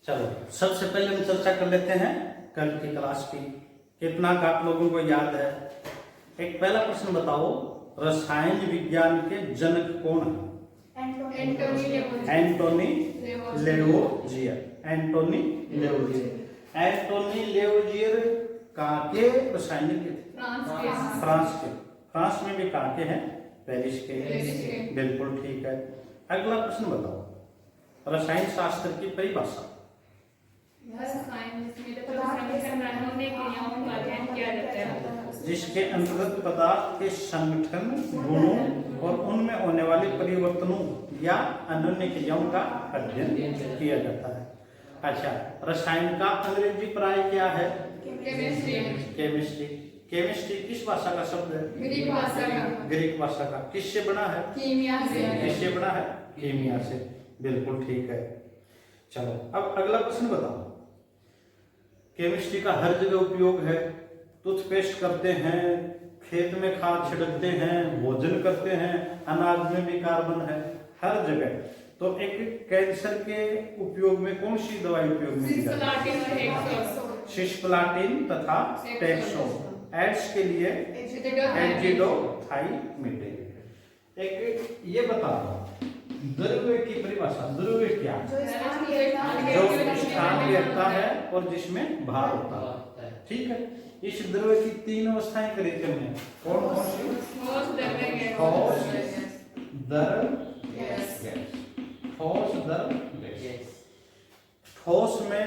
चलो सबसे पहले हम चर्चा कर लेते हैं कल की क्लास की। कितना का आप लोगों को याद है? एक पहला प्रश्न बताओ, रसायन विज्ञान के जनक कौन है? Antoine Lavoisier. Antoine Lavoisier. Antoine Lavoisier कहाँ के रासायनिक थे? फ्रांस के। फ्रांस में भी कहाँ के हैं? पेरिस के। बिल्कुल ठीक है। अगला प्रश्न बताओ, रसायन शास्त्र की परिभाषा। जिसके अंतर्गत पदार्थ के संगठन, गुणों और उनमें होने वाले परिवर्तनों या अन्य क्रियाओं का अध्ययन किया जाता है। अच्छा, रसायन का अंग्रेजी पर्याय क्या है? केमिस्ट्री। केमिस्ट्री किस भाषा का शब्द है? ग्रीक भाषा का। किससे बना है? किससे बना है? कीमिया से। बिल्कुल ठीक है। चलो अब अगला प्रश्न बताओ, केमिस्ट्री का हर जगह उपयोग है। टूथपेस्ट करते हैं, खेत में खाद छिड़कते हैं, भोजन करते हैं, अनाज में भी कार्बन है, हर जगह। तो एक कैंसर के उपयोग में कौन सी दवाई उपयोग में की जाती है? सिस्प्लाटिन तथा टेक्सोन। एड्स के लिए एंटीडोथाइमिटिन। एक ये बताओ, द्रव्य की परिभाषा। द्रव्य क्या? जो स्थान लेता है और जिसमें भार होता है। ठीक है। इस द्रव्य की तीन अवस्थाएं करी हमने। कौन कौन सी? ठोस, द्रव, गैस। ठोस, द्रव, गैस। ठोस में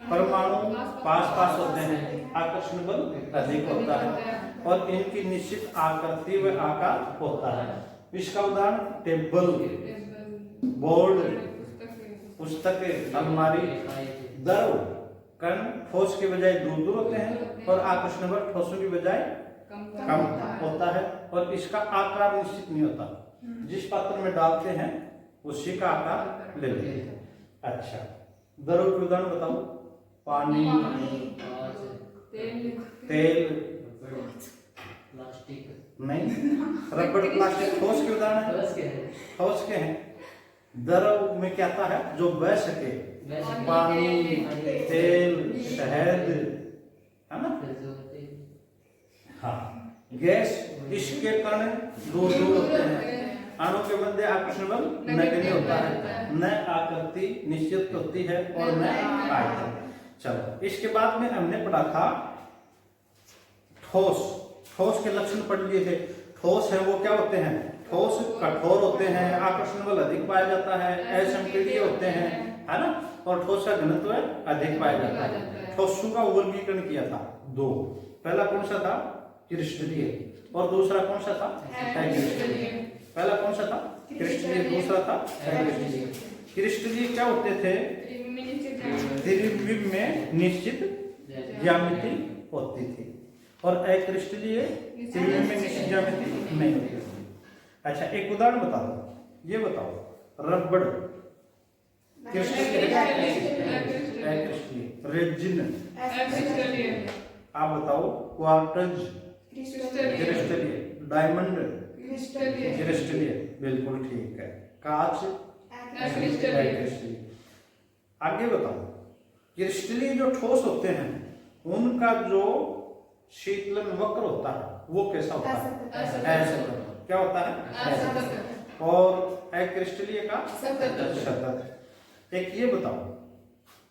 परमाणु पास होते हैं, आकर्षण बल अधिक होता है और इनकी निश्चित आकृति व आकार होता है। इसका उदाहरण टेबल, बोर्ड, पुस्तक, अलमारी। द्रव कण ठोस के बजाय दूर दूर होते हैं और आकर्षण बल ठोसों की बजाय कम होता है और इसका आकार निश्चित नहीं होता। जिस पात्र में डालते हैं उसी का आकार ले लेते हैं। अच्छा, द्रव के उदाहरण बताओ। पानी, तेल, प्लास्टिक नहीं, रबड़, प्लास्टिक। ठोस के उदाहरण है? ठोस के हैं। द्रव में क्या आता है? जो बह सके। पानी, तेल, शहद, है ना? हाँ। गैस, इसके कण दूर दूर होते हैं, अणु के मध्य आकर्षण बल नगण्य होता है, न आकृति निश्चित होती है और न आयतन। चलो इसके बाद में हमने पढ़ा था ठोस। ठोस के लक्षण पढ़ लिए थे। ठोस है वो क्या होते हैं? ठोस कठोर होते हैं, आकर्षण बल अधिक पाया जाता है, असंपीड्य होते हैं, है ना? और ठोस का घनत्व अधिक पाया जाता है। ठोसों का वर्गीकरण किया था दो। पहला कौन सा था? क्रिस्टलीय। और दूसरा कौन सा था? अक्रिस्टलीय। पहला कौन सा था? क्रिस्टलीय। दूसरा था अक्रिस्टलीय। क्रिस्टलीय क्या होते थे? त्रिविम में निश्चित ज्यामिति होती थी और अक्रिस्टलीय त्रिविम में निश्चित ज्यामिति नहीं होती थी। अच्छा, एक उदाहरण बताओ। ये बताओ, रबड़ क्रिस्टलीय, रेजिन। आप बताओ, क्वार्ट्ज क्रिस्टलीय, डायमंड क्रिस्टलीय। बिल्कुल ठीक है। कांच क्रिस्टलीय। आगे बताओ, क्रिस्टलीय जो ठोस होते हैं उनका जो शीतलन वक्र होता है वो कैसा होता है? असतत। क्या होता है? असतत। और अक्रिस्टलीय का सतत। एक ये बताओ,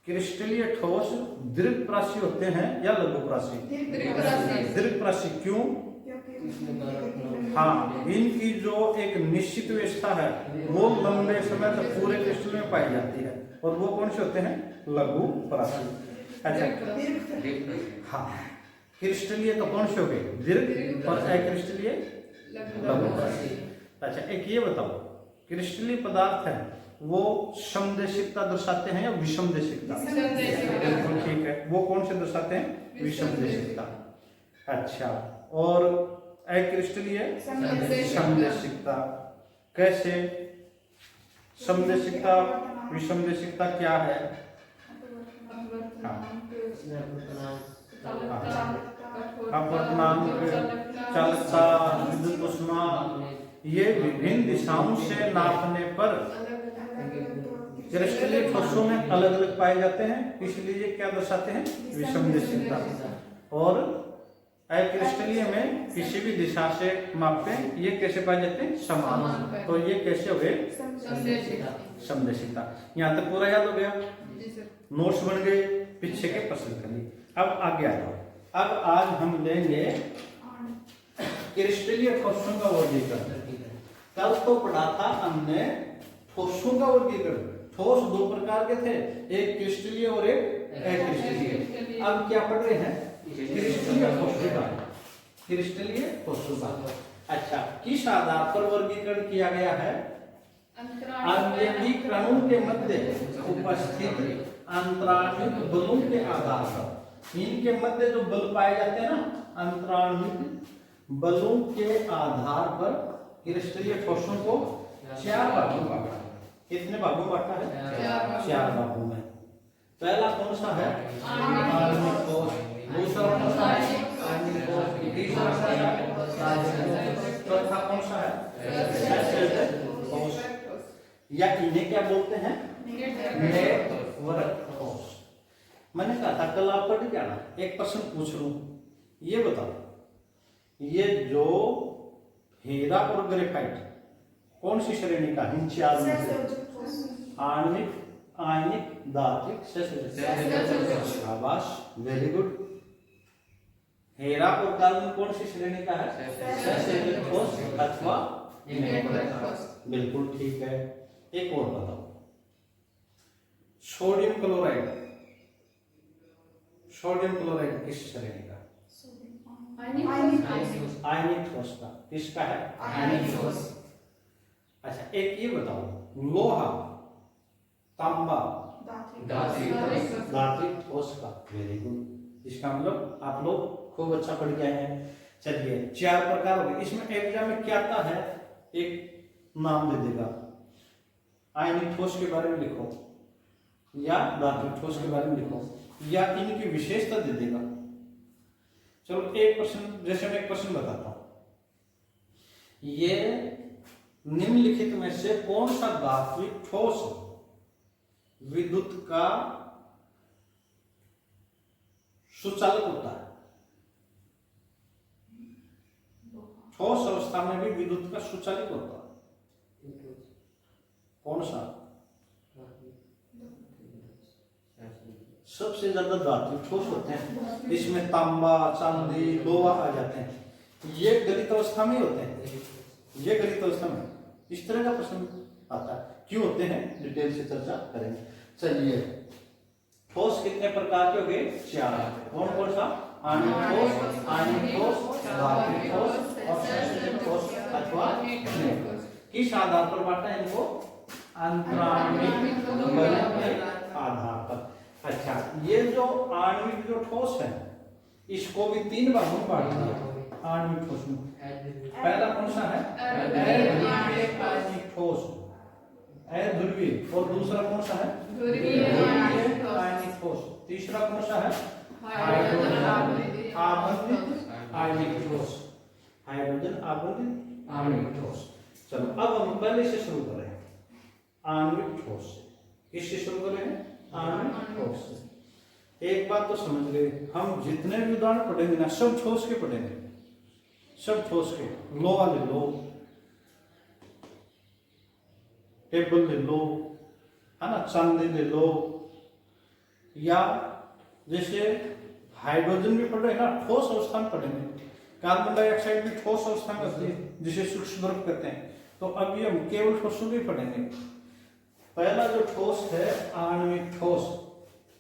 क्रिस्टलीय ठोस दीर्घप्राशी होते हैं या लघुप्राशी? दीर्घप्राशी। क्यों? हाँ, इनकी जो एक निश्चित व्यवस्था है वो लंबे समय तक पूरे क्रिस्टल में पाई जाती है और वो कौन से होते हैं? लघुप्राशी। अच्छा, हाँ, क्रिस्टलीय तो कौन से हो गए? दीर्घ। और अक्रिस्टलीय लघुप्राशी। अच्छा, एक ये बताओ, क्रिस्टलीय पदार्थ है वो समदेशिकता दर्शाते हैं या विषमदेशिकता? बिल्कुल ठीक है। वो कौन से दर्शाते हैं? विषमदेशिकता। अच्छा, और अक्रिस्टलीय समदेशिकता। कैसे? समदेशिकता, विषमदेशिकता क्या है? अपवर्तनांक, चालकता, विद्युत ऊष्मा, ये विभिन्न दिशाओं से नापने पर क्रिस्टलीय ठोसों में अलग अलग पाए जाते हैं, इसलिए ये क्या दर्शाते हैं, विषमदेशिकता। और अक्रिस्टलीय में किसी भी दिशा से मापते हैं, ये कैसे पाए जाते हैं, समान। तो ये कैसे हो गए, समदेशिकता। यहाँ तक पूरा याद हो गया, नोट्स बन गए, पीछे के प्रश्न कर लिए। अब आगे आ जाओ। अब आज हम लेंगे क्रिस्टलीय ठोसों का वर्गीकरण। कल तो पढ़ा था हमने ठोसों का वर्गीकरण। ठोस दो प्रकार के थे, एक क्रिस्टलीय और एक अक्रिस्टलीय। अब क्या पढ़ रहे हैं, क्रिस्टलीय ठोसों का। क्रिस्टलीय ठोसों का अच्छा किस आधार पर वर्गीकरण किया गया है, आणविक कणों के मध्य उपस्थित अंतराणविक बलों के आधार पर। इनके मध्य जो बल पाए जाते हैं ना, अंतराणविक बलों के आधार पर क्रिस्टलीय ठोसों को 4 भागों में बांटा। कितने भागों में बांटा है, 4 भागों में। पहला कौन सा है, आणविक ठोस। दूसरा कौन सा है, आणविक ठोस। तीसरा कौन सा है, रासायनिक ठोस। चौथा कौन सा है, ठोस। या इन्हें क्या बोलते हैं, नेटवर्क ठोस। मैंने कहा था कल आप पढ़ जाना, एक प्रश्न पूछ लूं, ये बताओ, ये जो हीरा और ग्रेफाइट कौन सी श्रेणी का, इन 4 में से? आणविक, आयनिक, धात्विक, शाबाश, वेरी गुड। हीरा और कार्बन कौन सी श्रेणी का है, सहसंयोजक ठोस अथवा नेटवर्क ठोस। बिल्कुल ठीक है। एक और बताओ, सोडियम क्लोराइड। सोडियम क्लोराइड किस श्रेणी का, आयनिक ठोस का। किसका है, आयनिक ठोस। अच्छा एक ये बताओ, लोहा, तांबा, धात्विक ठोस का। Very good. इसका मतलब आप लोग खूब अच्छा पढ़ गए हैं। चलिए 4 प्रकार हो गए। इसमें एग्जाम में क्या आता है, एक नाम दे देगा, आयनिक ठोस के बारे में लिखो या धात्विक ठोस के बारे में लिखो, या इनकी विशेषता दे देगा। चलो एक प्रश्न, जैसे मैं एक प्रश्न बताता हूं, ये निम्नलिखित में से कौन सा धात्विक ठोस विद्युत का सुचालक होता है। ठोस अवस्था में भी विद्युत का सुचालक होता है, कौन सा? सबसे ज्यादा धात्विक ठोस होते हैं, इसमें तांबा, चांदी, लोहा आ जाते हैं। ये गलित अवस्था में होते हैं, ये गलित अवस्था में। इस तरह का प्रश्न आता है, क्यों होते हैं, डिटेल से चर्चा करेंगे। चलिए ठोस कितने प्रकार के हो गए, 4। कौन कौन सा, आणविक ठोस, आयनिक ठोस, धात्विक ठोस और सहसंयोजक ठोस अथवा नेटवर्क। किस आधार पर बांटा है इनको, अंतराणविक बलों के आधार पर। अच्छा ये जो आणविक जो ठोस है, इसको भी 3 भागों में बांट दिया आणविक ठोस में। पहला कौन सा है, अध्रुवीय आयनिक ठोस, अध्रुवीय। और दूसरा कौन सा है, ध्रुवीय आयनिक ठोस। तीसरा कौन सा है, हाइड्रोजन आबंधित आयनिक ठोस, हाइड्रोजन आबंधित आयनिक ठोस। चलो अब हम पहले से शुरू करें, आणविक ठोस। किससे शुरू करें, आणविक ठोस। एक बात तो समझ गए, हम जितने भी उदाहरण पढ़ेंगे ना, सब ठोस के पढ़ेंगे, सब ठोस के। लोहा ले लो, टेबल ले लो, है ना, चांदी ले लो, या जैसे हाइड्रोजन भी पढ़ रहे हैं ना, ठोस अवस्था में पढ़ेंगे। कार्बन डाइऑक्साइड भी ठोस अवस्था में होती है, जिसे सूक्ष्म द्रव कहते हैं। तो अभी हम केवल ठोसों भी पढ़ेंगे। पहला जो ठोस है आणविक ठोस,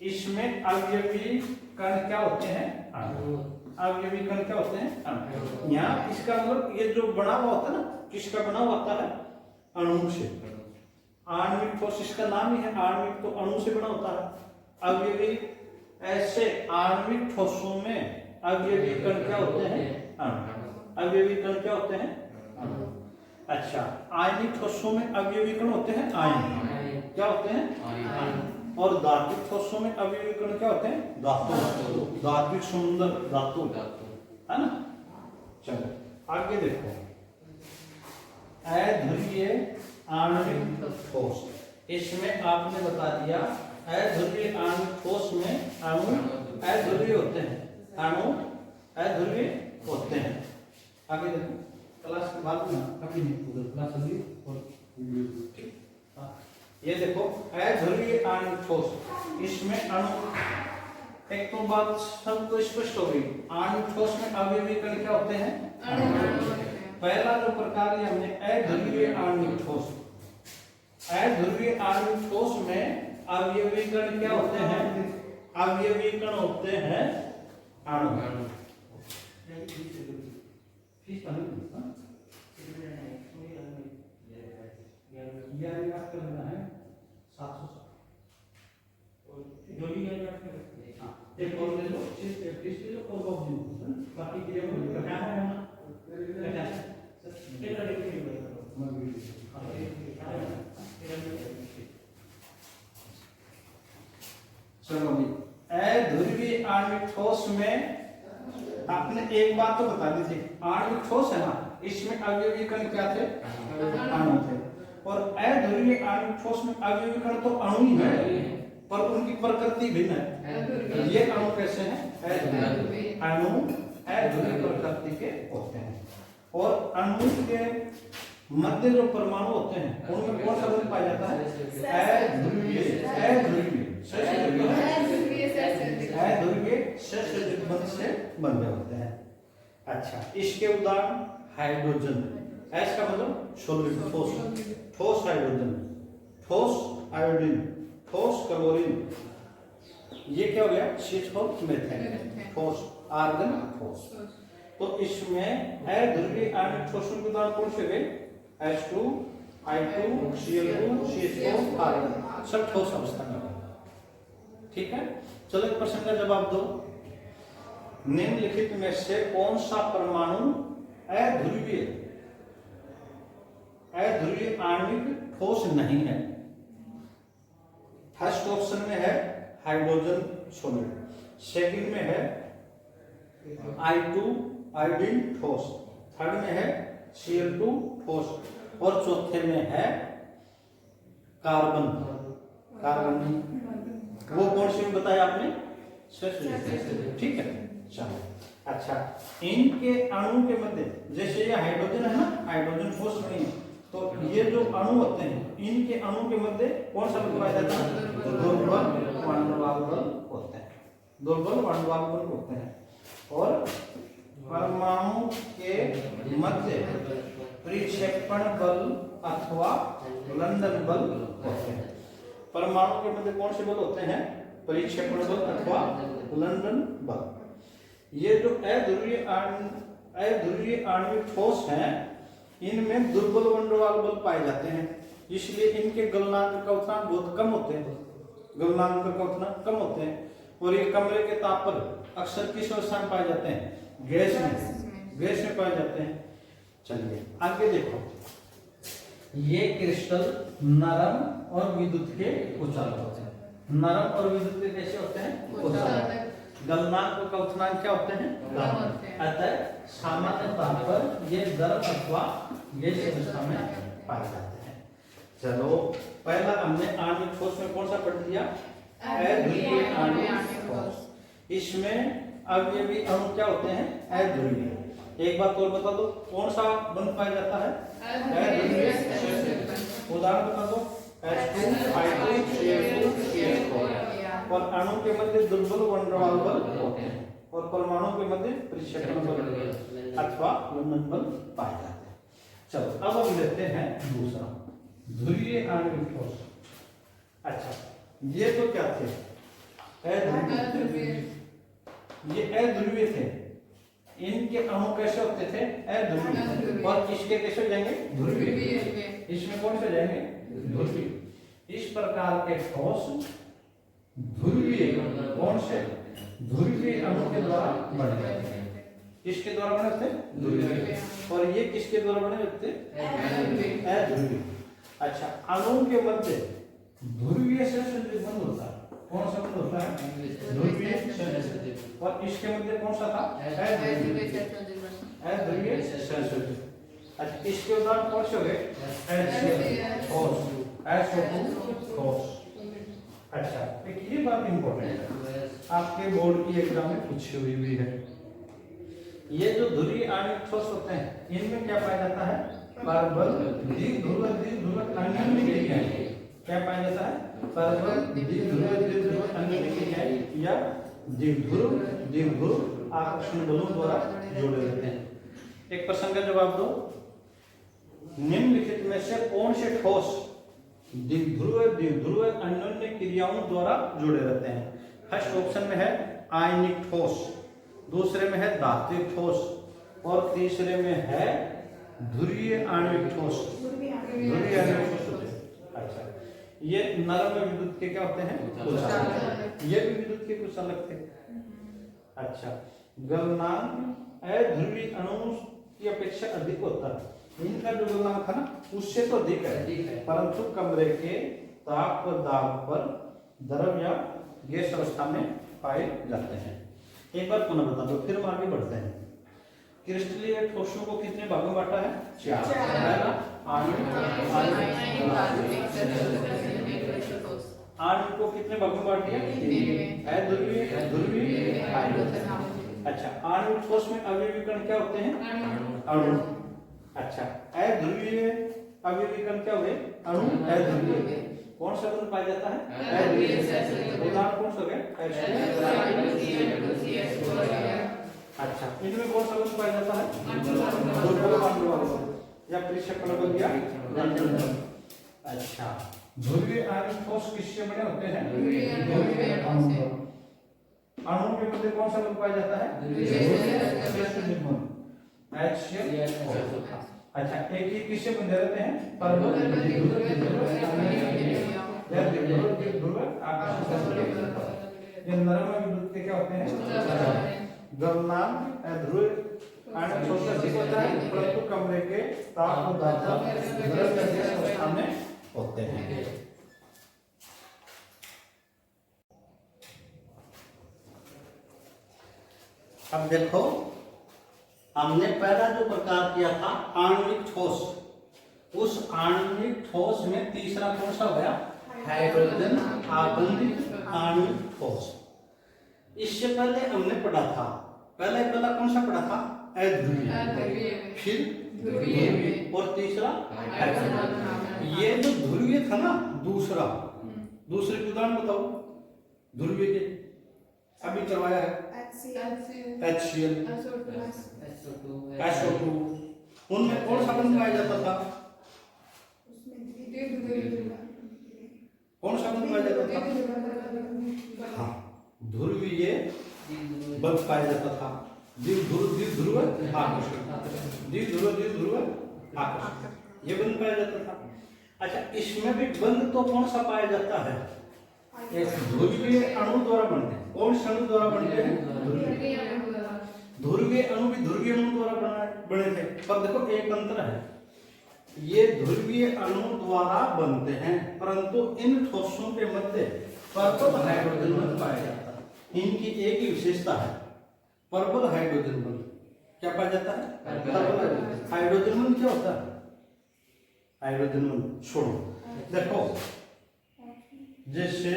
इसमें अवयवी कण क्या होते हैं, अवयवी कण क्या होते हैं, यहाँ इसका मतलब ये जो बना हुआ होता है ना, किसका बना हुआ होता है, अणु से। आणविक ठोस इसका नाम ही है, आणविक तो अणु से बना होता है। अवयवी, ऐसे आणविक ठोसों में अवयवी कण क्या होते हैं, अणु। अवयवी कण क्या होते हैं, अणु। अच्छा आयनिक ठोसों में अवयवी कण होते हैं आयन, क्या होते हैं, आयन। और धात्विक ठोसों में अवयवी कण क्या होते हैं, धातु, धात्विक सुंदर धातु, है ना। चलो आगे देखो, अध्रुवीय आणविक ठोस। इसमें आपने बता दिया अध्रुवीय आणविक ठोस में अणु अध्रुवीय होते हैं, अणु अध्रुवीय होते हैं। आगे देखो क्लास के बाद में कभी नहीं उधर क्लास होगी और ये देखो अध्रुवीय आणविक ठोस, इसमें अणु, एक तो बात सबको स्पष्ट हो गई, आणविक ठोस में अवयवी कण क्या होते हैं? पहला जो प्रकार है हमने अध्रुवीय आणविक ठोस, अध्रुवीय आणविक ठोस में अवयवी कण क्या होते हैं? अवयवी कण होते हैं अणु। एक और ले लो, बाकी के चलो भाई, अध्रुवीय आणविक ठोस में आपने एक बात तो बता दी थी, आणविक ठोस है ना, इसमें अवयवी कण क्या थे? अणु थे। और अध्रुवीय आणविक ठोस में अवयवी कण तो अणु ही है, पर उनकी प्रकृति भिन्न है। ये अणु कैसे हैं? अणु अध्रुवीय प्रकृति के होते हैं। और अणु के मध्य जो परमाणु होते हैं उनमें कौन सा बंध पाया जाता है? अध्रुवीय सहसंयोजक बंध से बंधे होते हैं। अच्छा, इसके उदाहरण हाइड्रोजन, एस का मतलब सॉलिड ठोस, ठोस हाइड्रोजन, ठोस आयोडीन, ठोस क्लोरीन, ये क्या हो गया? C4 मेथेन, ठोस आर्गन ठोस। तो इसमें अध्रुवीय आणविक ठोसों के उदाहरण कौन से गए? H2, I2, Cl2, CH4 argon, सब ठोस अवस्था में। ठीक है, चलो एक प्रश्न का जवाब दो। निम्नलिखित में से कौन सा परमाणु अध्रुवीय आणविक ठोस नहीं है? फर्स्ट ऑप्शन में है हाइड्रोजन सॉलिड, सेकंड में है I2 आयोडीन ठोस, थर्ड में है Cl2 ठोस, और चौथे में है कार्बन। कार्बन वो कौन सी बताया आपने? ठीक है, चलो। अच्छा, इनके अणु के मध्य, जैसे ये हाइड्रोजन है ना, हाइड्रोजन ठोस नहीं है, तो ये जो अणु होते हैं इनके अणु के मध्य कौन सा बल पाया जाता है? दुर्बल वाणुवाल बल होते हैं, दुर्बल वाणुवाल बल होते हैं। और परमाणु के मध्य परिक्षेपण बल अथवा लंदन बल होते हैं। परमाणु के मध्य कौन से बल होते हैं? परिक्षेपण बल अथवा लंदन बल। ये जो अध्रुवीय आणविक ठोस हैं, इनमें दुर्बल वाणुवाल बल पाए जाते हैं, इसलिए इनके गलनांक का उतना बहुत कम होते हैं, गलनांक का उतना कम होते हैं। और ये कमरे के ताप पर अक्सर किस अवस्था में पाए जाते हैं? गैस में पाए जाते हैं। चलिए आगे देखो, ये क्रिस्टल नरम और विद्युत के उच्चालक होते हैं। नरम और विद्युत के कैसे होते हैं? उच्चालक। गलनांक और क्वथनांक क्या होते हैं? अतः सामान्य तौर पर ये द्रव अथवा गैस अवस्था में पाए जाते हैं। चलो, पहला हमने आणविक ठोस में कौन सा पढ़ लिया? अध्रुवीय आणविक ठोस। इसमें अवयवी अणु क्या होते हैं? अध्रुवीय। एक बात और बता दो, कौन सा बंध पाया जाता है? अध्रुवीय सहसंयोजक। उदाहरण बता दो, H2, I2, Cl2, CH4। और अणु के मध्य दुर्बल वाणुवाल बल होते हैं, और परमाणु के मध्य परिक्षेपण बल अथवा लंदन बल पाए जाते हैं। चलो, अब हम लेते हैं दूसरा, ध्रुवीय आणविक ठोस। अच्छा, ये तो क्या थे? अध्रुवीय। ये अध्रुवीय थे, इनके अणु कैसे होते थे? अध्रुवीय। और इसके कैसे जाएंगे? ध्रुवीय। इसमें कौन से जाएंगे? ध्रुवीय। इस प्रकार के ठोस ध्रुवीय, कौन से? ध्रुवीय अणु के द्वारा बने जाते हैं। किसके द्वारा बने थे? ध्रुवीय। और ये किसके द्वारा बने थे? अध्रुवीय। अच्छा, अणु के मध्य ध्रुवीय सहसंयोजक बंध होता है। कौन सा बंध होता है? ध्रुवीय सहसंयोजक। और इसके मध्य कौन सा था? अध्रुवीय सहसंयोजक। अच्छा, इसके उदाहरण कौन से हो गए? SO2 ठोस। अच्छा, एक ये बात इंपॉर्टेंट है, आपके बोर्ड की एग्जाम में पूछी हुई भी है। ये जो ध्रुवीय आणविक ठोस होते हैं, इनमें क्या पाया जाता है? कार्बन द्विध्रुव अन्योन्य क्रियाएं। क्या पाया जाता है? कार्बन द्विध्रुव अन्योन्य क्रियाएं या द्विध्रुव आकर्षण बलों द्वारा जोड़े रहते हैं। एक प्रश्न का जवाब दो। निम्नलिखित में से कौन से ठोस द्विध्रुव अन्योन्य क्रियाओं द्वारा जुड़े रहते हैं? फर्स्ट ऑप्शन में है आयनिक ठोस, दूसरे में है धात्विक ठोस और तीसरे में है ध्रुवीय आणविक ठोस। ध्रुवीय आणविक ठोस होते हैं। अच्छा, ये नरम विद्युत के क्या होते हैं? कुछ। ये भी विद्युत के कुछ अलग थे। अच्छा, गलनांक अध्रुवीय अणु की अपेक्षा अधिक होता है। इनका जो गलनांक था ना, उससे तो अधिक है, परंतु कमरे के ताप और दाब पर द्रव या गैस अवस्था में पाए जाते हैं। एक बार पुनः बता दो, फिर हम आगे बढ़ते हैं। क्रिस्टलीय ठोसों को कितने भागों में बांटा है? 4। पहला आणविक को कितने भागों में बांट दिया? 3। अध्रुवीय, ध्रुवीय, आयनिक। अच्छा, आणविक ठोस में अवयवी कण क्या होते हैं? अणु। अच्छा, अध्रुवीय अवयवी कण क्या हुए? अणु। अध्रुवीय कौन सा बंध पाया जाता है? उदाहरण कौन सा हो गया? अच्छा, इनमें कौन सा बंध पाया जाता है? या परिक्षेपण बंध या रंजन बंध। अच्छा, ध्रुवीय आणविक ठोस किससे बने होते हैं? अणुओं के मध्य कौन सा बंध पाया जाता है? HCl। अच्छा, एक ही किससे बंधे रहते हैं? ये नरम विद्युत के क्या होते हैं? गलनांक अध्रुवीय आणविक ठोस अधिक होता है, परंतु कमरे के ताप और दाब पर द्रव या गैस अवस्था में होते हैं। अब देखो, हमने पहला जो प्रकार किया था आणविक ठोस, उस आणविक ठोस में तीसरा कौन सा हो गया? हाइड्रोजन आबंधित आणविक ठोस। इससे पहले हमने पढ़ा था, पहला कौन सा पढ़ा था? अध्रुवीय, फिर ध्रुवीय और तीसरा हाइड्रोजन। ये जो ध्रुवीय था ना, दूसरे के उदाहरण बताओ ध्रुवीय के। अभी करवाया है HCl, SO2। उनमें कौन सा बंध पाया जाता था? कौन सा बंध पाया जाता था? हाँ, ध्रुवीय बंध पाया जाता था। द्विध्रुव आकर्षण, द्विध्रुव आकर्षण, ये बंध पाया जाता था। अच्छा, इसमें भी बंध तो कौन सा पाया जाता है? एक ध्रुवीय अणु द्वारा बनते हैं। कौन से अणु द्वारा बनते हैं? ध्रुवीय अणु भी ध्रुवीय अणु द्वारा बने थे, पर देखो एक अंतर है, ये ध्रुवीय अणु द्वारा बनते हैं, परंतु इन ठोसों के मध्य प्रबल हाइड्रोजन बंध पाया जाता है। इनकी एक ही विशेषता है, प्रबल हाइड्रोजन बंध। क्या पाया जाता है? हाइड्रोजन बंध क्या होता है? हाइड्रोजन बंध छोड़ो, देखो जैसे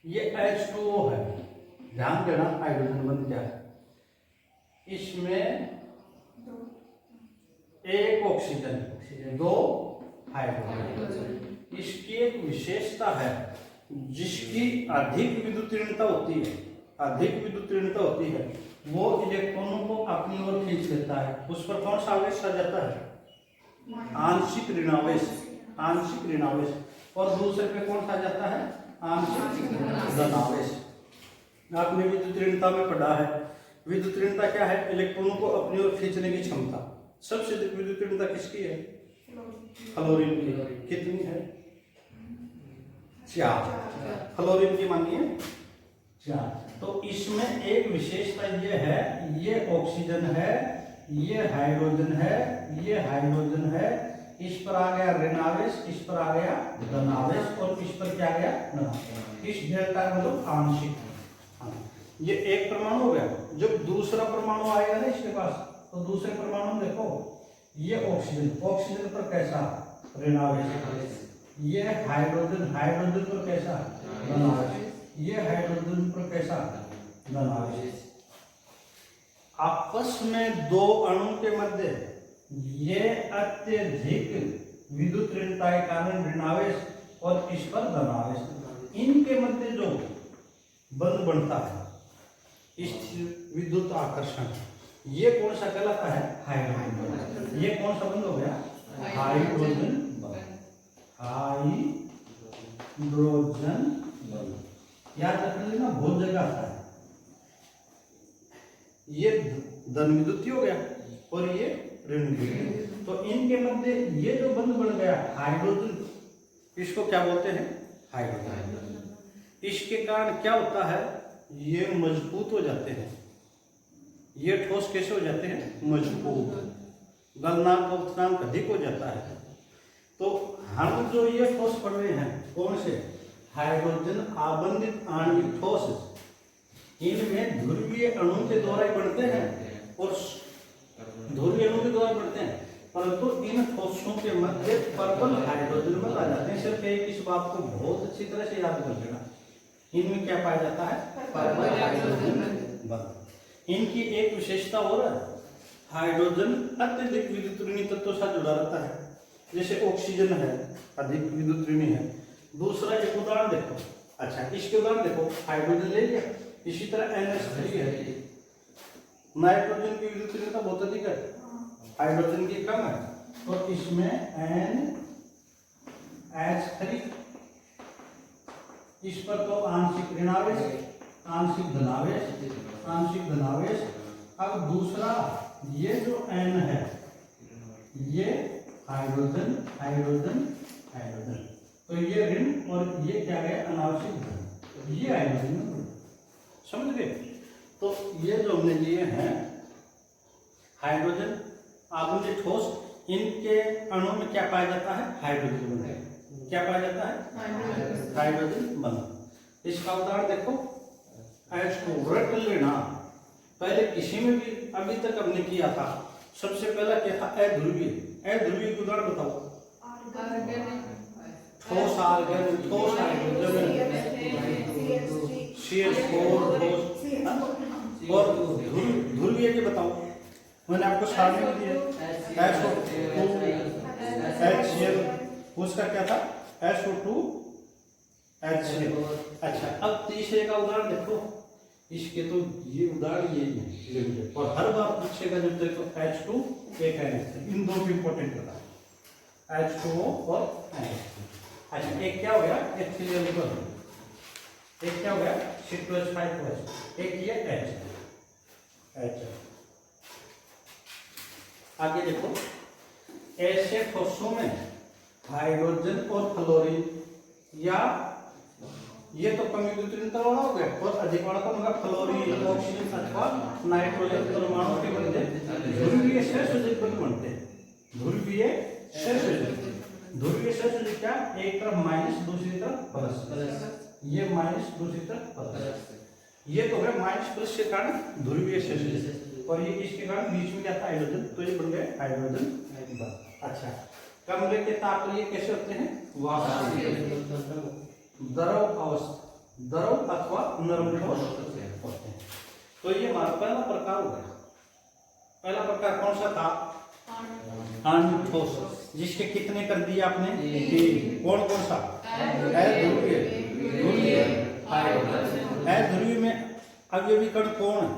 ये H2O है, ध्यान देना हाइड्रोजन बंध क्या है। इसमें एक ऑक्सीजन, 2 हाइड्रोजन। इसकी एक विशेषता है, जिसकी अधिक विद्युत ऋणता होती है, वो इलेक्ट्रॉनों को अपनी ओर खींच लेता है। उस पर कौन सा आवेश आ जाता है? आंशिक ऋणावेश। और दूसरे पे कौन सा जाता है? आंशिक धनावेश। आपने विद्युत ऋणता में पढ़ा है, विद्युत ऋणता क्या है? इलेक्ट्रॉनों को अपनी ओर खींचने की क्षमता। सबसे अधिक विद्युत ऋणता किसकी है? फ्लोरीन की। कितनी है? 4। फ्लोरीन की मानिए 4। तो इसमें एक विशेषता ये है, ये ऑक्सीजन है, ये हाइड्रोजन है, इस पर आ गया ऋणावेश, इस पर आ गया धनावेश, और इस पर क्या आ गया? धनावेश। इस डेल्टा मतलब आंशिक। ये एक परमाणु हो गया। जब दूसरा परमाणु आएगा ना इसके पास, तो दूसरे परमाणु में देखो ये ऑक्सीजन पर कैसा ऋणावेश। ये हाइड्रोजन हाइड्रोजन पर कैसा धनावेश, ये हाइड्रोजन पर कैसा धनावेश। आपस में दो अणु के मध्य ये अत्यधिक विद्युत ऋणता के कारण ऋणावेश और इस पर धनावेश, इनके मध्य जो बंध बनता है इस विद्युत आकर्षण, ये कौन सा कहलाता है, हाइड्रोजन। ये कौन सा बंध हो गया, हाइड्रोजन बंध। हाइड्रोजन बंध याद रख लेना, बहुत जगह आता है। ये धन विद्युत हो गया और ये ऋण विद्युत, तो इनके मध्य ये जो बंध बन गया हाइड्रोजन, इसको क्या बोलते हैं, हाइड्रोजन। इसके कारण क्या होता है, ये मजबूत हो जाते हैं, ये ठोस कैसे हो जाते हैं, मजबूत, गलनांक और उत्क्रांत अधिक हो जाता है। तो हम जो ये ठोस पढ़ रहे हैं कौन से, हाइड्रोजन आबंधित आणविक ठोस, इनमें ध्रुवीय अणु के द्वारा बनते हैं और ध्रुवीय अणु के द्वारा बनते हैं, परंतु इन ठोसों के मध्य पर्पल हाइड्रोजन बन आ जाते हैं। सिर्फ एक इस बात को बहुत अच्छी तरह से याद कर लेना, इनमें क्या पाया जाता है, पर्पल हाइड्रोजन बन। इनकी एक विशेषता और है, हाइड्रोजन अत्यधिक विद्युत ऋणी तत्वों से जुड़ा रहता है, जैसे ऑक्सीजन है अधिक विद्युत ऋणी है। दूसरा एक उदाहरण देखो, अच्छा इसके उदाहरण देखो, हाइड्रोजन ले लिया, इसी तरह NH3 है, नाइट्रोजन की विद्युत ऋणता बहुत अधिक है, हाइड्रोजन की कम है, तो इसमें NH3, इस पर तो आंशिक ऋणावेश, आंशिक धनावेश, आंशिक धनावेश। अब दूसरा ये जो N है, ये हाइड्रोजन हाइड्रोजन हाइड्रोजन, तो ये ऋण और ये क्या है, अनावश्यक धन, ये हाइड्रोजन, समझ गए। तो ये जो हमने लिए हैं हाइड्रोजन आबंधित ठोस, इनके अणु में क्या पाया जाता है, हाइड्रोजन बंध। क्या पाया जाता है, हाइड्रोजन बंध। इसका उदाहरण देखो, H2 रट लेना, पहले किसी में भी अभी तक हमने किया था, सबसे पहला क्या था, अध्रुवीय। अध्रुवीय के उदाहरण बताओ, ठोस आर्गन, ठोस हाइड्रोजन, CH4 ठोस, और ध्रुवीय के बताओ, मैंने आपको सामने में दिया, HCl, उसका क्या था, SO2 HCl। अच्छा अब तीसरे का उदाहरण देखो, इसके तो ये उदाहरण यही है, और हर बार पूछेगा जब देखो H2 एक NH3, इन दो की इंपॉर्टेंट बता, H2O और NH3। अच्छा एक क्या हो गया, HCl, एक क्या हो गया, C2H5OH, एक ये H। आगे देखो, ऐसे ठोसों में हाइड्रोजन और फ्लोरीन, या ये तो कम विद्युत ऋणता वाला हो गया, और अधिक वाला तो होगा फ्लोरीन, ऑक्सीजन अथवा नाइट्रोजन परमाणु के बनते ध्रुवीय सहसंयोजक बनते हैं। ध्रुवीय सहसंयोजक, ध्रुवीय सहसंयोजक क्या, एक तरफ माइनस दूसरी तरफ प्लस, ये माइनस दूसरी तरफ प्लस, ये तो है माइनस प्लस के कारण ध्रुवीय सहसंयोजक, और ये इसके कारण बीच में क्या था, हाइड्रोजन, तो ये बन गए हाइड्रोजन बंध। अच्छा कमरे के ताप पर ये कैसे होते हैं, द्रव अवस्था, द्रव अथवा नरम ठोस होते हैं। तो ये हमारा पहला प्रकार हो गया। पहला प्रकार कौन सा था, आणविक ठोस, जिसके कितने कर दिए आपने, कौन कौन सा, अध्रुवीय, ध्रुवीय, हाइड्रोजन। अध्रुवीय में अवयवी कण कौन है,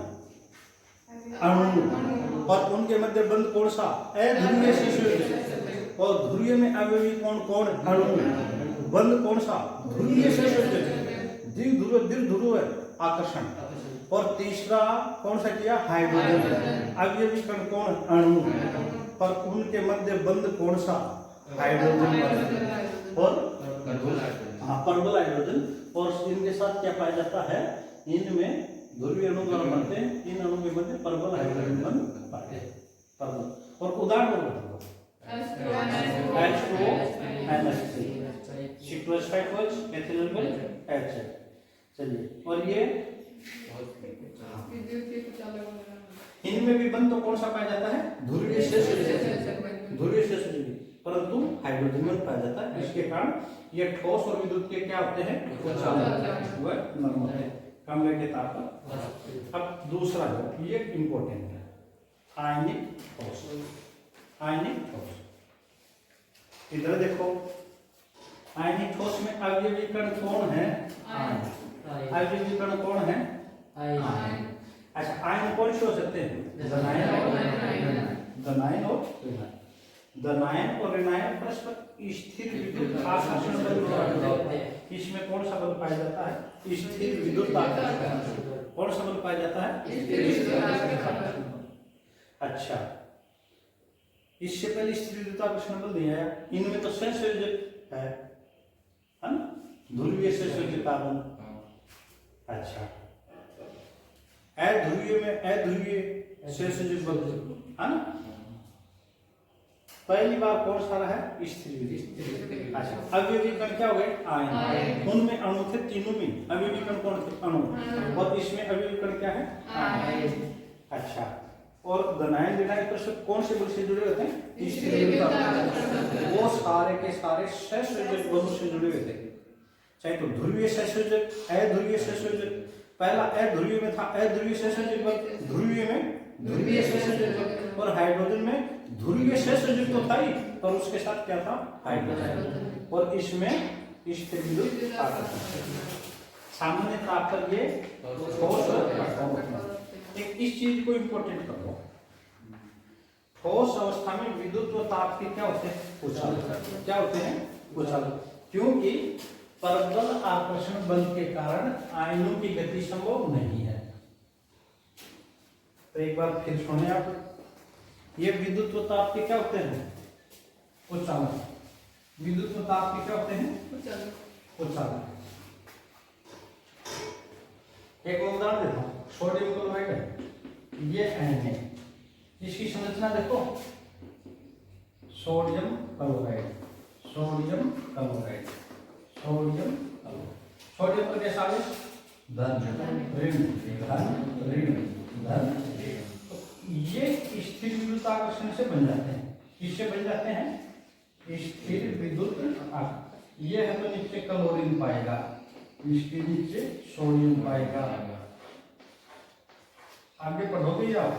अणु, और उनके मध्य बंध कौन सा, अध्रुवीय सहसंयोजक, और ध्रुवीय में अवयवी कौन कौन, अणु, बंध कौन सा, ध्रुवीय सहसंयोजक, द्विध्रुव आकर्षण, और तीसरा कौन सा किया, हाइड्रोजन, अवयवी कण कौन, अणु, पर उनके मध्य बंध कौन सा, हाइड्रोजन, और पर्पल हाइड्रोजन, और इनके साथ क्या पाया जाता है, इनमें ध्रुवीय अणु द्वारा बनते हैं, इन अणु के मध्य पर्पल हाइड्रोजन बंध पाते हैं, पर्पल। और उदाहरण बताओ, H2O NH3, C2H5OH, ethylene HCl। चलिए, और ये इनमें भी बंध तो कौन सा पाया जाता है, ध्रुवीय सहसंयोजक, ध्रुवीय सहसंयोजक। परंतु हाइड्रोजन में पाया जाता है, जिसके कारण ये ठोस और विद्युत के क्या होते हैं, वह नरम होते हैं, कम गैस के ताप पर। अब दूसरा जो ये इंपॉर्टेंट है, आयनिक ठोस। आयनिक ठोस, इधर देखो, आयनिक ठोस में अवयवी कण कौन है, अवयवी कण कौन है, आयन। अच्छा, आयन कौन से हो सकते हैं, धनायन और ऋणायन। धनायन और ऋणायन परस्पर स्थिर विद्युत आकर्षण बल होते हैं। इसमें कौन सा बल पाया जाता है, स्थिर विद्युत आकर्षण। कौन सा बल पाया जाता है, अच्छा। इससे पहले स्थिर विद्युत आकर्षण बल दिया है, इनमें तो सहसंयोजक है ना, ध्रुवीय सहसंयोजक कार्बन। अच्छा, अध्रुवीय में अध्रुवीय सहसंयोजक बल है ना। पहली बार कौन सा रहा है, स्थिर विद्युत। अच्छा, अवयवी कण क्या हो गए, आयन। उनमें अणु थे, तीनों में अवयवी कण कौन थे, अणु। और इसमें अवयवी कण क्या है, आयन। अच्छा, और धनायन ऋणायन परस्पर कौन से बल से जुड़े होते हैं, स्थिर विद्युत। वो सारे के सारे सहसंयोजक बलों से जुड़े हुए थे, चाहे तो ध्रुवीय सहसंयोजक, अध्रुवीय सहसंयोजक। पहला अध्रुवीय में था अध्रुवीय सहसंयोजक बल, ध्रुवीय में ध्रुवीय सहसंयोजक बल, और हाइड्रोजन में ध्रुवीय सहसंयोजक तो था ही, और उसके साथ क्या था, हाइड्रोजन। और इसमें स्थिर विद्युत आकर्षण। सामान्य ताप पर ये ठोस और एक इस चीज को इंपॉर्टेंट कर लो, ठोस अवस्था में विद्युत व ताप के क्या होते हैं, उछाल। क्या होते हैं, उछाल। क्योंकि परबल आकर्षण बल के कारण आयनों की गति संभव नहीं है। तो एक बार फिर सुने आप, ये विद्युत व ताप के क्या होते हैं, उछाल। विद्युत व ताप के क्या होते हैं, उछाल। एक उदाहरण देता हूँ, सोडियम क्लोराइड है, ये एन है, इसकी संरचना देखो, sodium chloride, sodium chloride, sodium chloride. Sodium पर कैसा है, धन ऋण, धन ऋण, धन। ये स्थिर विद्युत आकर्षण से बन जाते हैं, किससे बन जाते हैं, स्थिर विद्युत आकर्षण। ये है तो नीचे क्लोरीन पाएगा, इसके नीचे सोडियम पाएगा। आगे पढ़ोगे आप,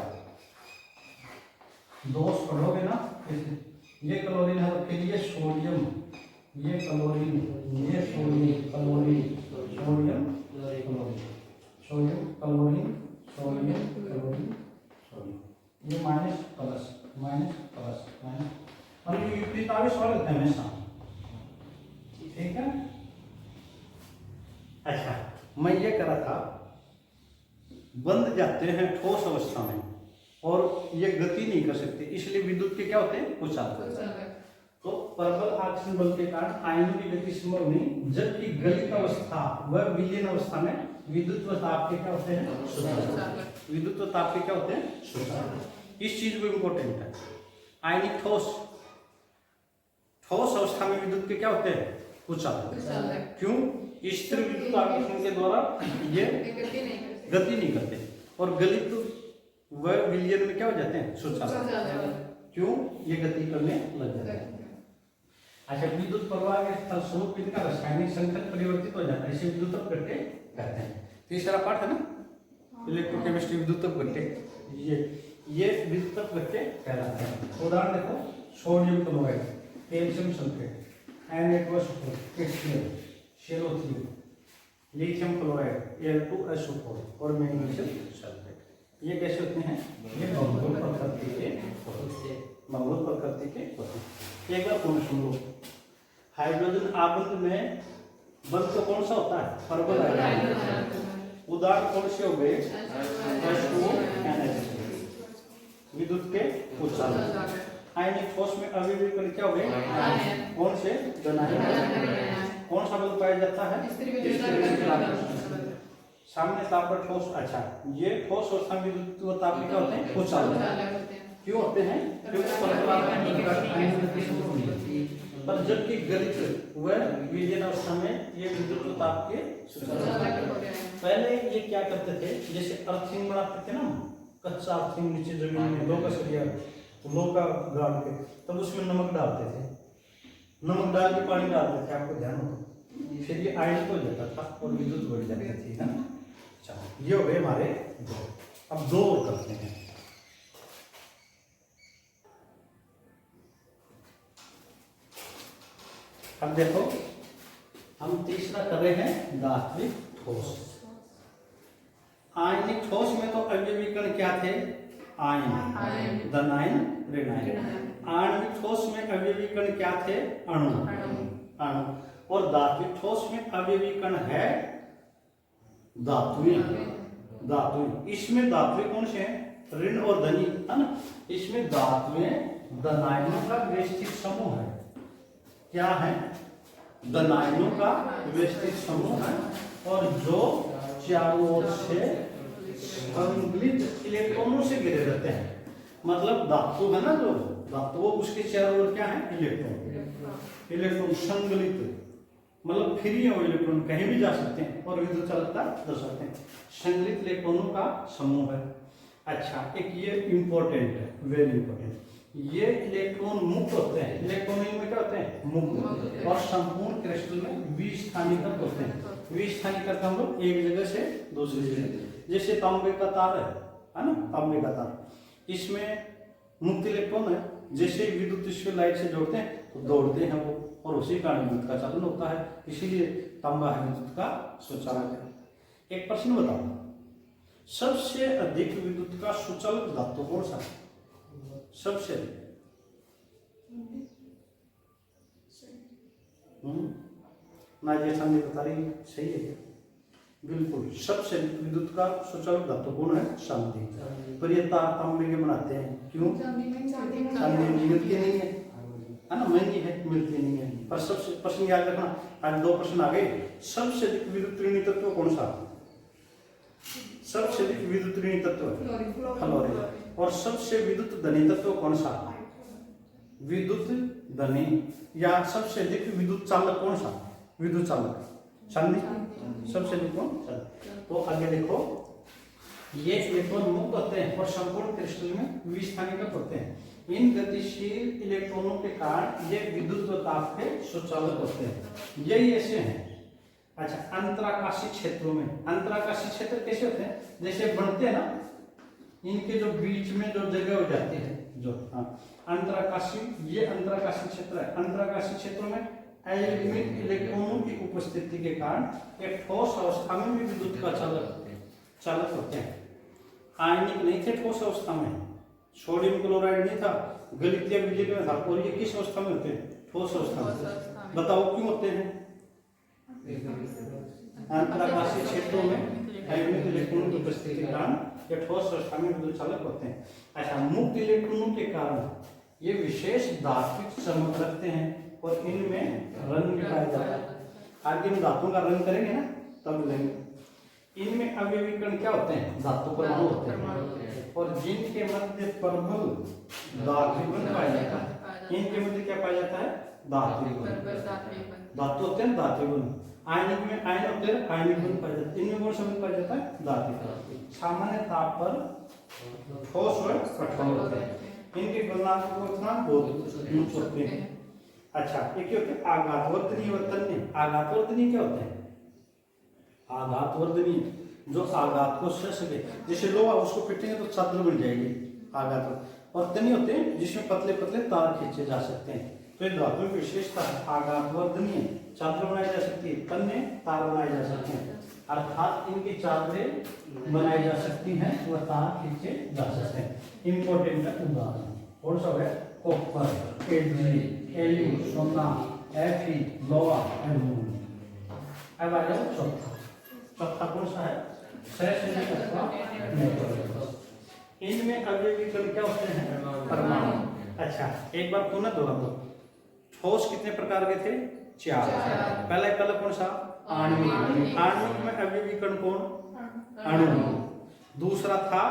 दोष पढ़ोगे ना, ये क्लोरीन है तो फिर ये सोडियम, ये क्लोरीन, ये sodium, chlorine, sodium, chlorine, sodium, chlorine, sodium, chlorine, sodium. ये minus plus, minus plus, minus, और ये विपरीत आवेश वाले होते हैं हमेशा, ठीक है। अच्छा, मैं ये कह रहा था, बंध जाते हैं ठोस अवस्था में और ये गति नहीं कर सकते, इसलिए विद्युत के क्या होते हैं, उछाल। तो परबल आकर्षण बल के कारण आयनों की गति संभव नहीं, जबकि गलित अवस्था व विलीन अवस्था में विद्युत व ताप के क्या होते हैं, सुचालक। विद्युत व ताप के क्या होते हैं, सुचालक। इस चीज को इंपॉर्टेंट है। आयनिक ठोस, ठोस अवस्था में विद्युत के क्या होते हैं, उछालक। क्यों, स्थिर विद्युत आकर्षण के द्वारा ये गति नहीं करते, और गलित व विलयन में क्या हो जाते हैं, सुचालक। क्यों, ये गति करने लग जाते हैं। अच्छा, विद्युत प्रवाह के फलस्वरूप इनका रासायनिक संकेत परिवर्तित हो जाता है, इसे विद्युत अपघट्य कहते हैं। तीसरा पाठ है ना, इलेक्ट्रोकेमिस्ट्री विद्युत अपघट्य, ये विद्युत अपघट्य कहलाते हैं। उदाहरण देखो, sodium chloride, calcium sulphate, Na2SO4, HCl, CO3, lithium chloride, Al2SO4 और मैग्नीशियम सल्फेट। ये कैसे होते हैं, ये मंगोल प्रकृति के होते हैं, मंगोल प्रकृति के होते हैं। एक बार पुनः सुन लो, हाइड्रोजन आबंध में बंध तो कौन सा होता है, परबल आयन। उदाहरण कौन से हो गए, H2NH, विद्युत के उछाल। आयनिक ठोस में अवयवी कण क्या हो गए, कौन से, धनायन। कौन सा बल पाया जाता है, सामने ताप पर ठोस। अच्छा, ये ठोस अवस्था में विद्युत व ताप क्या होते हैं, उछाल। क्यों होते हैं, क्योंकि पर जबकि गलित व विलीन अवस्था में ये विद्युत व ताप के सुचालक। पहले ये क्या करते थे, जैसे अर्थिंग बनाते थे ना, कच्चा अर्थिंग नीचे जमीन में लोहा का सरिया, लोहा का गाड़ के, तब उसमें नमक डालते थे, नमक डाल के पानी डालते थे, आपको ध्यान हो, फिर ये आयनिक हो जाता था और विद्युत बढ़ जाती थी, है ना। चलो ये हो गए हमारे दो। अब दो और करते हैं। अब देखो हम तीसरा कर रहे हैं धात्विक ठोस। आयनिक ठोस में तो अवयवी कण क्या थे? आयन, धनायन, ऋणायन। आणविक ठोस में अवयवी कण क्या थे? अणु, अणु। और धात्विक ठोस में अवयवी कण है धातुएं, धातुएं। इसमें धातुएं कौन से हैं? ऋण और धनी, है ना। इसमें धातुएं धनायनों का व्यवस्थित समूह है। क्या है? धनायनों का व्यवस्थित समूह है, और जो चारों ओर से संगलित इलेक्ट्रॉनों से घिरे रहते हैं। मतलब धातु है ना, जो धातु वो उसके चारों ओर क्या है? इलेक्ट्रॉन, इलेक्ट्रॉन संगलित, मतलब फ्री है वो इलेक्ट्रॉन, कहीं भी जा सकते हैं और विद्युत चालकता दर्शाते हैं। संगलित इलेक्ट्रॉनों का समूह है। अच्छा, एक ये इंपॉर्टेंट है, वेरी इंपॉर्टेंट। ये इलेक्ट्रॉन मुक्त होते हैं। इलेक्ट्रॉन में क्या होते हैं? मुक्त। और संपूर्ण क्रिस्टल में विस्थानीकृत होते हैं। विस्थानीकृत हम लोग एक जगह से दूसरी जगह, जैसे तांबे का तार है ना, तांबे का तार, इसमें मुक्त इलेक्ट्रॉन है। जैसे विद्युत इसमें लाइट से जोड़ते हैं तो दौड़ते हैं वो, और उसी कारण विद्युत का चालन होता है। इसीलिए तांबा है विद्युत का सुचालक है। एक प्रश्न बताओ, सबसे अधिक विद्युत का सुचालक धातु कौन सा है? सबसे नाजिया बता रही है, सही है बिल्कुल। सबसे विद्युत का सुचालक धातु कौन है? चांदी। पर ये तार तांबे के बनाते हैं, क्यों? चांदी मिलती नहीं है ना, महंगी है, मिलती नहीं है। पर सबसे प्रश्न याद रखना, आज दो प्रश्न आ गए। सबसे अधिक विद्युत ऋणी तत्व कौन सा? सबसे अधिक विद्युत ऋणी तत्व फ्लोरीन। और सबसे विद्युत धनी तत्व कौन सा? विद्युत धनी। या सबसे अधिक विद्युत चालक कौन सा? विद्युत चालक चांदी। सबसे अधिक कौन? चांदी। तो आगे देखो, ये इलेक्ट्रॉन मुक्त होते हैं और संपूर्ण क्रिस्टल में विस्थानीकृत होते हैं। इन गतिशील इलेक्ट्रॉनों के कारण ये विद्युत ताप के सुचालक होते हैं। यही ऐसे हैं। अच्छा, अंतराकाशी क्षेत्रों में, अंतराकाशी क्षेत्र कैसे होते हैं? जैसे बनते हैं ना, इनके जो बीच में जो जगह हो जाती है, जो अंतराकाशी, ये अंतराकाशी क्षेत्र है। अंतराकाशी क्षेत्रों में एलिमेंट इलेक्ट्रॉनों की उपस्थिति के कारण एक ठोस अवस्था में भी विद्युत का चालक होते हैं। आयनिक नहीं थे ठोस अवस्था में, सोडियम क्लोराइड नहीं था, गलितीय बिजली में था। और ये किस अवस्था में होते हैं? ठोस अवस्था में। बताओ क्यों होते हैं? अंतराकाशी क्षेत्रों में एलिमेंट इलेक्ट्रॉनों की उपस्थिति के कारण ये ठोस अवस्था में विद्युत चालक होते हैं। अच्छा, मुक्त इलेक्ट्रॉनों के कारण ये विशेष धात्विक चमक रखते हैं और इनमें रंग पाया जाता है। आगे हम धातुओं का रंग करेंगे ना, तब लेंगे। इनमें अवयवी कण क्या होते हैं? धातु परमाणु होते हैं, और जिनके मध्य प्रबल धात्विक पाया जाता है। इनके मध्य क्या पाया जाता है? धात्विक। धातु होते हैं धात्विक। आयनिक में आयन होते हैं, आयनिक गुण पाया जाता है। इनमें कौन सा गुण पाया जाता है? धात्विक। सामान्य ताप पर ठोस और कठोर होते हैं। इनके गलनांक बहुत ऊंचे होते हैं। अच्छा, एक होते हैं आघातवर्धनीय व तन्य। आघातवर्धनीय क्या होते हैं? आघातवर्धनीय जो आघात को सह सके, जैसे लोहा उसको पीटेंगे तो चादर बन जाएगी, आघात। और तन्य होते हैं जिसमें पतले पतले तार खींचे जा सकते हैं। तो ये धातु की विशेषता है। आघातवर्धनीय चादर बनाई जा सकती है, तन्य तार बनाए जा सकते हैं, अर्थात इनकी चादरें बनाई जा सकती हैं व तार खींचे जा सकते हैं। इंपॉर्टेंट उदाहरण कौन सा है? कॉपर, एल्यू, सोना, Fe, लोहा, एल्यूमीनियम। अब आ जाओ चौथा कौन सा है? इनमें अवयवी कण क्या होते हैं? परमाणु। अच्छा, एक बार पुनः दोहरा दो। ठोस कितने प्रकार के थे? 4। पहला कौन सा? आणविक। आणविक में अवयवी कण कौन? अणु। दूसरा था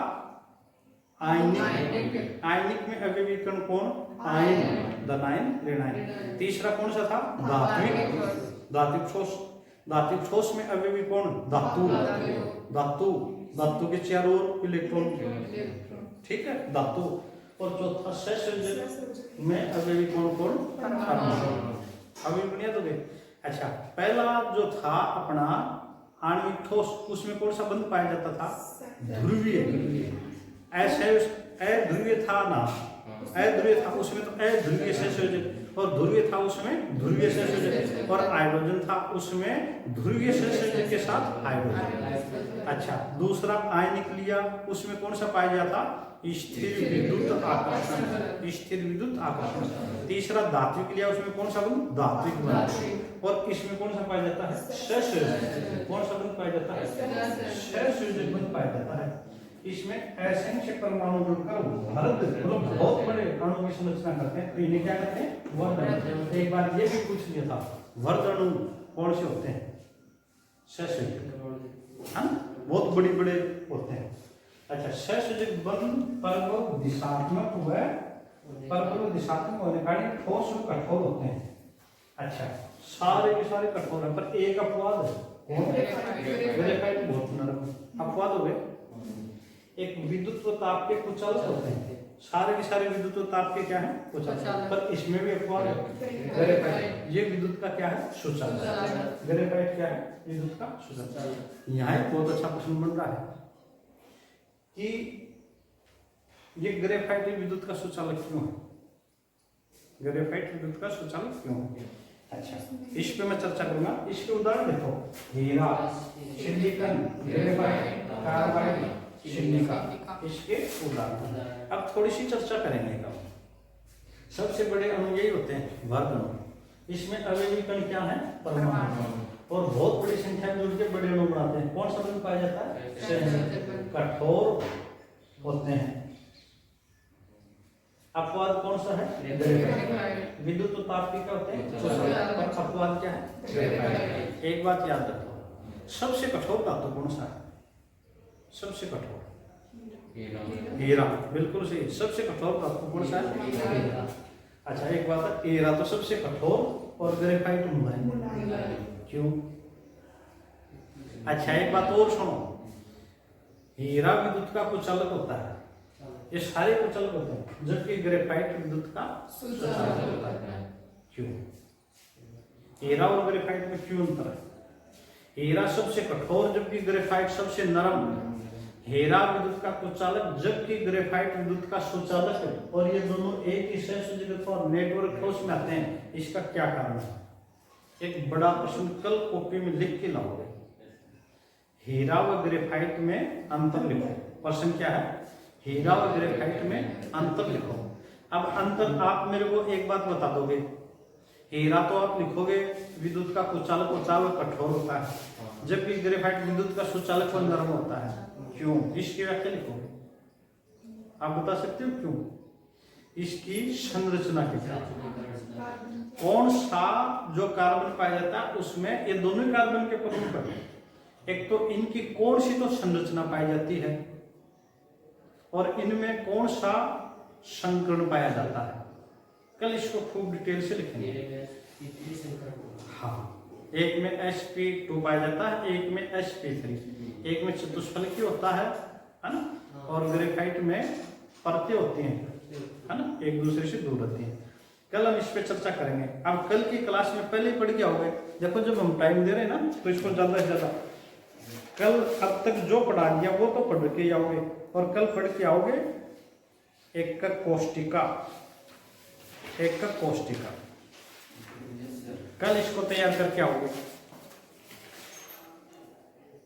आयनिक। आयनिक में अवयवी कण कौन? आयन, धनायन, ऋणायन। तीसरा कौन सा था? धात्विक। धात्विक ठोस। धात्विक ठोस में अवयवी कौन? धातु। धातु, धातु के चारों ओर इलेक्ट्रॉन, ठीक है, धातु। और चौथा सहसंयोजक में अवयवी कौन? अभी बुनियाद हो गई। अच्छा, पहला जो था अपना आणविक ठोस, उसमें कौन सा बंध पाया जाता था? ध्रुवीय। ऐसे अध्रुवीय था ना, अध्रुवीय था उसमें तो अध्रुवीय से संयोजक, और ध्रुवीय था उसमें ध्रुवीय से संयोजक, और हाइड्रोजन था उसमें ध्रुवीय से संयोजक के साथ हाइड्रोजन। अच्छा, दूसरा आयनिक लिया, उसमें कौन सा पाया जाता? स्थिर विद्युत आकर्षण, स्थिर विद्युत आकर्षण। तीसरा धात्विक लिया, उसमें कौन सा बंध? धात्विक बंध। और इसमें कौन सा पाया जाता है? सहसंयोजक। कौन सा बंध पाया जाता है? सहसंयोजक बंध पाया जाता है। इसमें असंख्य परमाणु जुड़कर बहुत बड़े अणु की संरचना करते हैं, तो इन्हें क्या कहते हैं? वर्ध। एक बार ये भी पूछ लिया था, वर्ध अणु कौन से होते हैं? सहसंयोजक, है ना, बहुत बड़े बड़े होते हैं। अच्छा, सहसंयोजक बंध परस्पर दिशात्मक हुआ, परस्पर दिशात्मक होने के कारण ठोस और कठोर होते हैं। अच्छा, सारे के सारे कठोर हैं, पर एक अपवाद है, ग्रेफाइट बहुत नरम। अपवाद हो गए, एक विद्युत व ताप के कुचालक होते हैं, सारे के सारे विद्युत व ताप के क्या है? कुचालक। पर इसमें भी अपवाद है, ग्रेफाइट ये विद्युत का क्या है? सुचालक। ग्रेफाइट क्या है? विद्युत का सुचालक। यहाँ एक बहुत अच्छा प्रश्न बन रहा है कि ये ग्रेफाइट विद्युत का सुचालक क्यों है? ग्रेफाइट विद्युत का सुचालक क्यों है? अच्छा, इस पे मैं चर्चा करूंगा। इसके उदाहरण देखो, हीरा, सिलिकॉन, ग्रेफाइट, कार्बाइड, सिलिका, इसके उदाहरण। अब थोड़ी सी चर्चा करेंगे। सबसे बड़े अणु यही होते हैं, वर्ग अणु। इसमें अवयवी कण क्या है? परमाणु। और बहुत बड़ी संख्या में जुड़ के बड़े अणु बनाते हैं। कौन सा बंध पाया जाता है? कठोर होते हैं। अपवाद कौन सा है? विद्युत और ताप के क्या होते हैं? अपवाद क्या है? एक बात याद रखो, सबसे कठोर धातु कौन सा है? सबसे कठोर हीरा, बिल्कुल सही। सबसे कठोर धातु कौन सा है? अच्छा, एक बात है, हीरा तो सबसे कठोर और ग्रेफाइट मुलायम। क्यों? अच्छा, एक बात और सुनो, हीरा विद्युत का कुचालक होता है, ये सारे कुचालक होते हैं, जबकि ग्रेफाइट विद्युत का सुचालक होता है। क्यों? हीरा और ग्रेफाइट में क्यों अंतर है? हीरा सबसे कठोर जबकि ग्रेफाइट सबसे नरम। हीरा विद्युत का कुचालक जबकि ग्रेफाइट विद्युत का सुचालक है, और ये दोनों एक ही सहसंयोजक और नेटवर्क ठोस में आते हैं। इसका क्या कारण है? एक बड़ा प्रश्न कल कॉपी में लिख के लाओगे, हीरा व ग्रेफाइट में अंतर लिखो। प्रश्न क्या है? हीरा व ग्रेफाइट में अंतर लिखो। अब अंतर आप मेरे को एक बात बता दोगे, हीरा तो आप लिखोगे विद्युत का कुचालक होता है, कठोर होता है, जबकि ग्रेफाइट विद्युत का सुचालक और नरम होता है। क्यों? इसकी व्याख्या लिखोगे, आप बता सकते हो क्यों? इसकी संरचना के कारण। कौन सा जो कार्बन पाया जाता है उसमें ये दोनों कार्बन के प्रमुख है, एक तो इनकी कौन सी तो संरचना पाई जाती है, और इनमें कौन सा संकरण पाया जाता है। कल इसको खूब डिटेल से लिखेंगे। हाँ, एक में sp2 पाया जाता है, एक में sp3, एक में चतुष्फलकी होता है ना, और ग्रेफाइट में परतें होती हैं, है ना, एक दूसरे से दूर रहती हैं। कल हम इस पे चर्चा करेंगे। अब कल की क्लास में पहले ही पढ़ के आओगे। देखो, जब हम टाइम दे रहे हैं ना, तो इसको ज्यादा से ज्यादा कल अब तक जो पढ़ा दिया वो तो पढ़ के आओगे, और कल पढ़ के आओगे एकक कोष्टिका, एकक कोष्टिका। कल इसको तैयार करके आओगे।